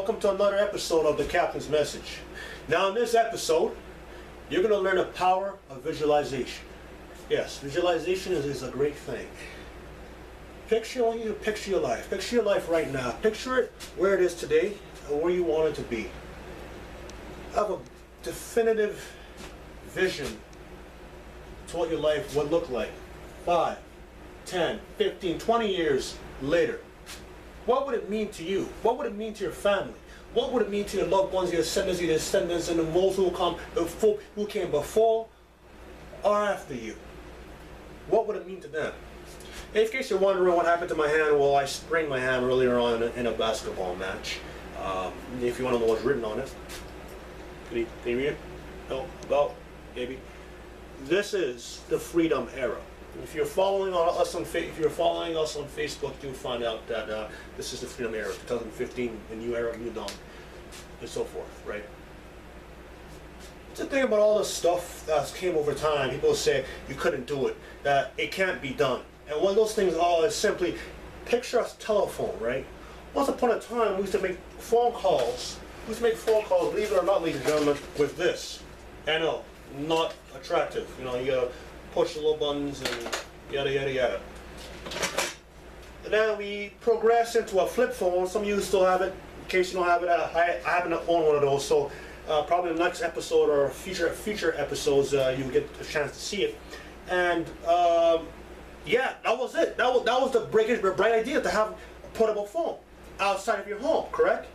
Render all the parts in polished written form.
welcome to another episode of The Captain's Message. Now in this episode, you're going to learn the power of visualization. Yes, visualization is a great thing. I want you to picture your life. Picture your life right now. Picture it where it is today and where you want it to be. Have a definitive vision to what your life would look like 5, 10, 15, 20 years later. What would it mean to you? What would it mean to your family? What would it mean to your loved ones, your descendants, and those who came before or after you? What would it mean to them? In case you're wondering what happened to my hand, well, I sprained my hand earlier on in a basketball match. If you want to know what's written on it, can you read it? No, about maybe. This is the freedom era. If you're following us on Facebook, you'll find out that this is the freedom era, 2015, the new era, new dawn, and so forth, right? It's the thing about all this stuff that came over time. People say you couldn't do it, that it can't be done. And one of those things all is simply picture a telephone, right? Once upon a time, we used to make phone calls. Believe it or not, ladies and gentlemen, with this. I know, not attractive. You know, you gotta push the little buttons and yada yada yada. And then we progress into a flip phone. Some of you still have it. In case you don't have it, I happen to own one of those. So probably the next episode or future episodes, you'll get a chance to see it. And yeah, that was it. That was the bright idea to have a portable phone outside of your home, correct?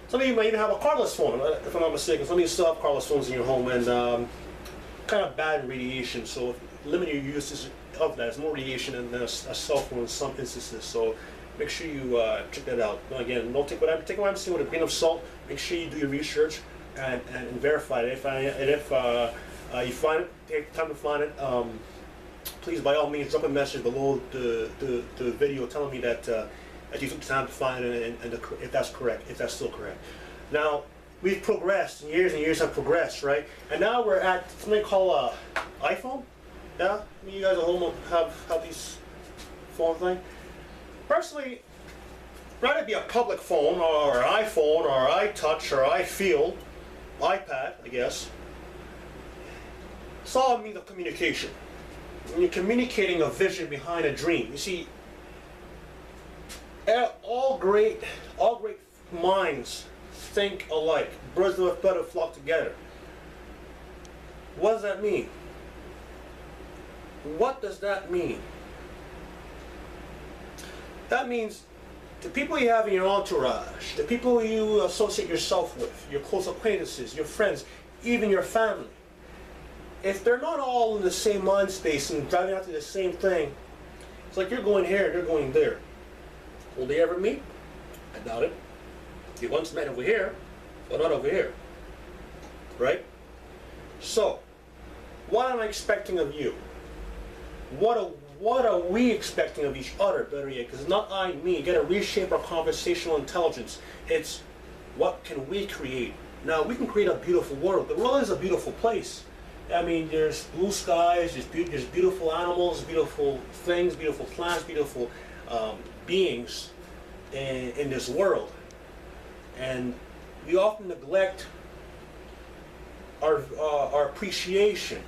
Some of you might even have a cordless phone, if I'm not mistaken. Some of you still have cordless phones in your home, and kind of bad radiation, so limit your uses of that. It's more radiation than a cell phone in some instances, so make sure you check that out. Again, don't take what I'm saying with a grain of salt. Make sure you do your research and verify it. If you find it, take time to find it. Please, by all means, drop a message below the video telling me that you took the time to find it and if that's correct, if that's still correct. Now, we've progressed, and years have progressed, right? And now we're at something called iPhone. Yeah, I mean, you guys at home have these phone thing. Personally, rather be a public phone or an iPhone or iTouch or iFeel, iPad, I guess. It's all a means of communication. When you're communicating a vision behind a dream, you see, all great minds think alike. Birds of a feather flock together. What does that mean? What does that mean? That means the people you have in your entourage, the people you associate yourself with, your close acquaintances, your friends, even your family, if they're not all in the same mind space and driving after the same thing, it's like you're going here, they're going there. Will they ever meet? I doubt it. You once met over here, but not over here. Right? So, what am I expecting of you? What are we expecting of each other, better yet? Because it's not I, me. You got to reshape our conversational intelligence. It's what can we create? Now, we can create a beautiful world. The world is a beautiful place. I mean, there's blue skies, there's beautiful animals, beautiful things, beautiful plants, beautiful beings in this world. And we often neglect our appreciation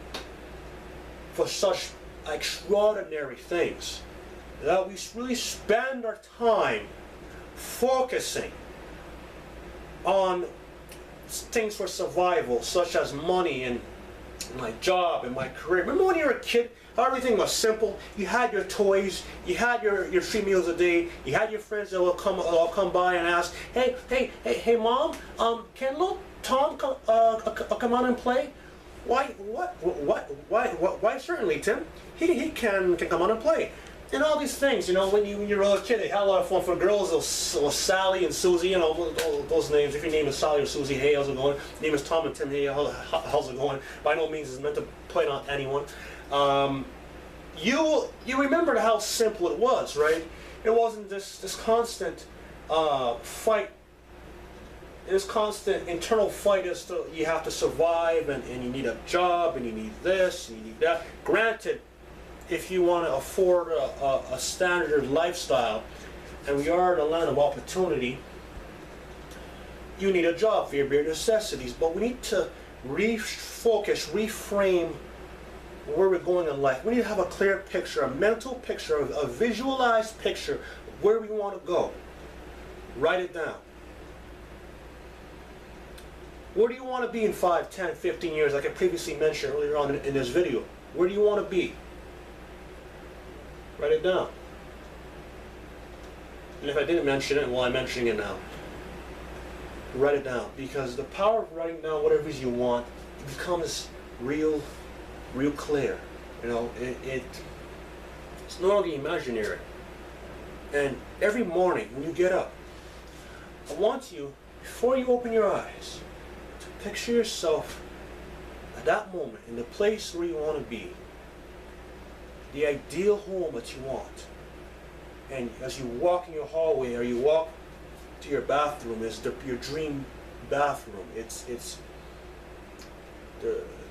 for such extraordinary things, that we really spend our time focusing on things for survival, such as money and my job and my career. Remember when you were a kid, how everything was simple? You had your toys, you had your 3 meals a day, you had your friends that will come by and ask, hey mom, can little Tom come on and play? Why certainly, Tim. He can come on and play. And all these things, you know, when you're a kid, they had a lot of fun. For girls, it was Sally and Susie, you know, all those names. If your name is Sally or Susie, hey, how's it going? Your name is Tom and Tim, hey, how's it going? By no means is it meant to play on anyone. You remembered how simple it was, right? It wasn't this constant fight, this constant internal fight as to you have to survive and you need a job and you need this and you need that. Granted, if you want to afford a standard lifestyle, and we are in a land of opportunity, You need a job for your bare necessities, but we need to refocus, reframe where we're going in life. We need to have a clear picture, a mental picture, a visualized picture of where we want to go. Write it down. Where do you want to be in 5, 10, 15 years, like I previously mentioned earlier on in this video? Where do you want to be? Write it down. And if I didn't mention it, well, I'm mentioning it now. Write it down, because the power of writing down whatever it is you want, it becomes real clear. You know, it's no longer imaginary. And every morning when you get up, I want you, before you open your eyes, to picture yourself at that moment in the place where you want to be, the ideal home that you want. And as you walk in your hallway or you walk to your bathroom, is your dream bathroom. It's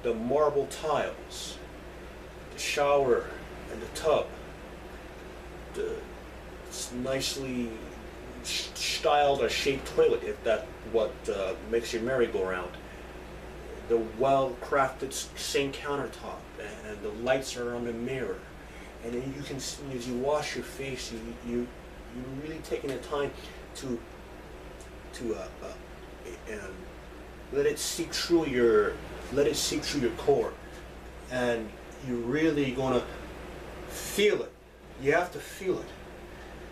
the marble tiles, the shower and the tub, the nicely styled or shaped toilet, if that's what makes your merry-go-round, the well-crafted sink countertop, and the lights are on the mirror, and then you can see, as you wash your face, you really taking the time to let it seep through your core, and you're really gonna feel it. You have to feel it.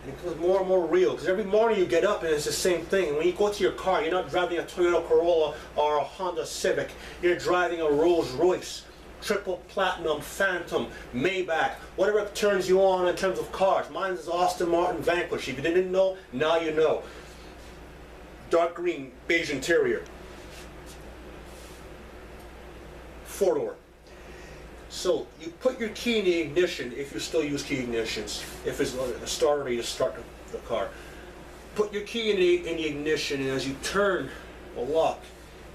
And it becomes more and more real, because every morning you get up and it's the same thing. And when you go to your car, you're not driving a Toyota Corolla or a Honda Civic. You're driving a Rolls Royce, triple platinum, Phantom, Maybach, whatever turns you on in terms of cars. Mine is Aston Martin Vanquish. If you didn't know, now you know. Dark green, beige interior. 4-door. So you put your key in the ignition, if you still use key ignitions, if it's a starter, you just start the car. Put your key in the ignition, and as you turn a lock,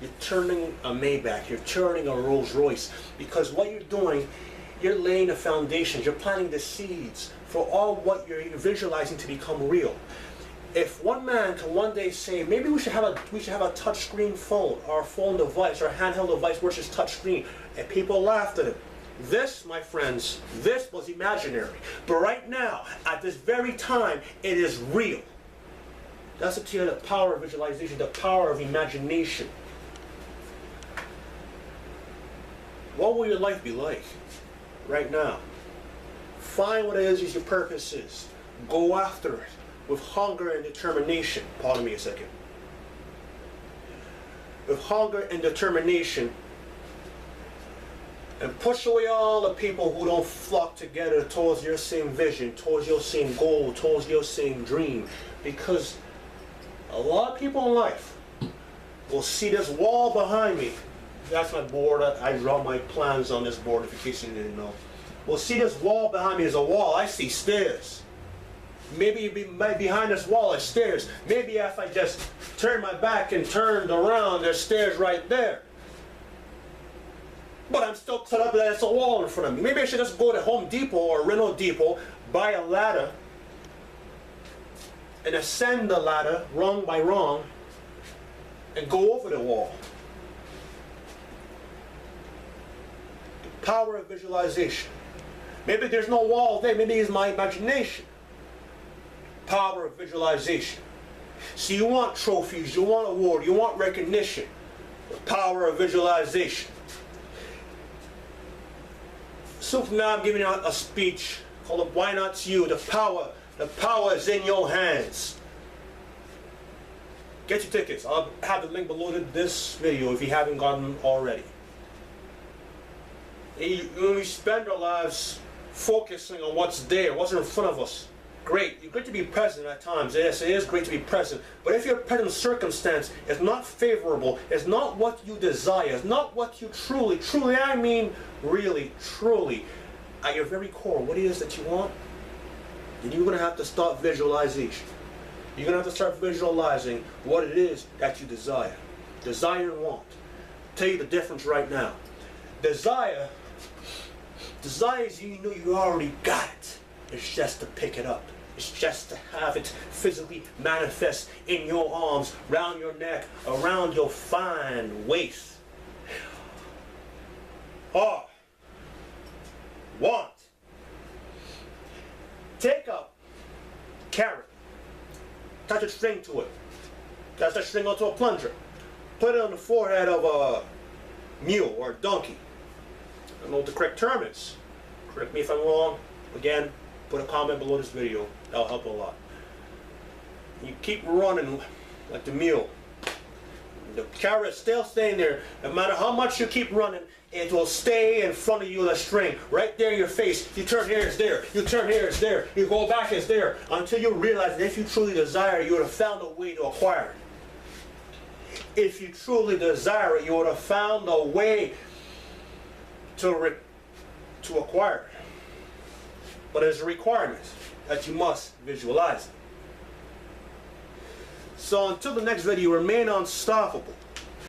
you're turning a Maybach, you're turning a Rolls Royce, because what you're doing, you're laying the foundations, you're planting the seeds for all what you're visualizing to become real. If one man can one day say, maybe we should have a touch screen phone, or a phone device, or a handheld device versus touch screen, and people laughed at him. This, my friends, this was imaginary. But right now, at this very time, it is real. That's up to you, the power of visualization, the power of imagination. What will your life be like right now? Find what it is your purpose is. Go after it with hunger and determination. Pardon me a second. With hunger and determination, and push away all the people who don't flock together towards your same vision, towards your same goal, towards your same dream. Because a lot of people in life will see this wall behind me. That's my board. I draw my plans on this board, in case you didn't know. Will see this wall behind me as a wall. I see stairs. Maybe behind this wall is stairs. Maybe if I just turn my back and turned around, there's stairs right there. But I'm still caught up that there's a wall in front of me. Maybe I should just go to Home Depot or Renault Depot, buy a ladder, and ascend the ladder, rung by rung, and go over the wall. The power of visualization. Maybe there's no wall there, maybe it's my imagination. Power of visualization. So you want trophies, you want award, you want recognition. The power of visualization. So now I'm giving out a speech called Why Not You? The power is in your hands. Get your tickets. I'll have the link below this video if you haven't gotten them already. When we spend our lives focusing on what's there, what's in front of us, great. It's great to be present at times. Yes, it is great to be present. But if your present circumstance is not favorable, it's not what you desire, it's not what you truly, I mean really, truly, at your very core, what it is that you want, then you're going to have to start visualization. You're going to have to start visualizing what it is that you desire. Desire and want. I'll tell you the difference right now. Desire is you know you already got it. It's just to pick it up. It's just to have it physically manifest in your arms, around your neck, around your fine waist. R. Want. Take a carrot, attach a string to it, attach that string onto a plunger, put it on the forehead of a mule or a donkey. I don't know what the correct term is. Correct me if I'm wrong. Again, put a comment below this video. That'll help a lot. You keep running like the mule. The carrot is still staying there. No matter how much you keep running, it will stay in front of you, the string, right there in your face. You turn here, it's there. You turn here, it's there. You go back, it's there. Until you realize that if you truly desire it, you would have found a way to acquire it. If you truly desire it, you would have found a way to acquire it. But there's a requirement that you must visualize it. So until the next video, remain unstoppable.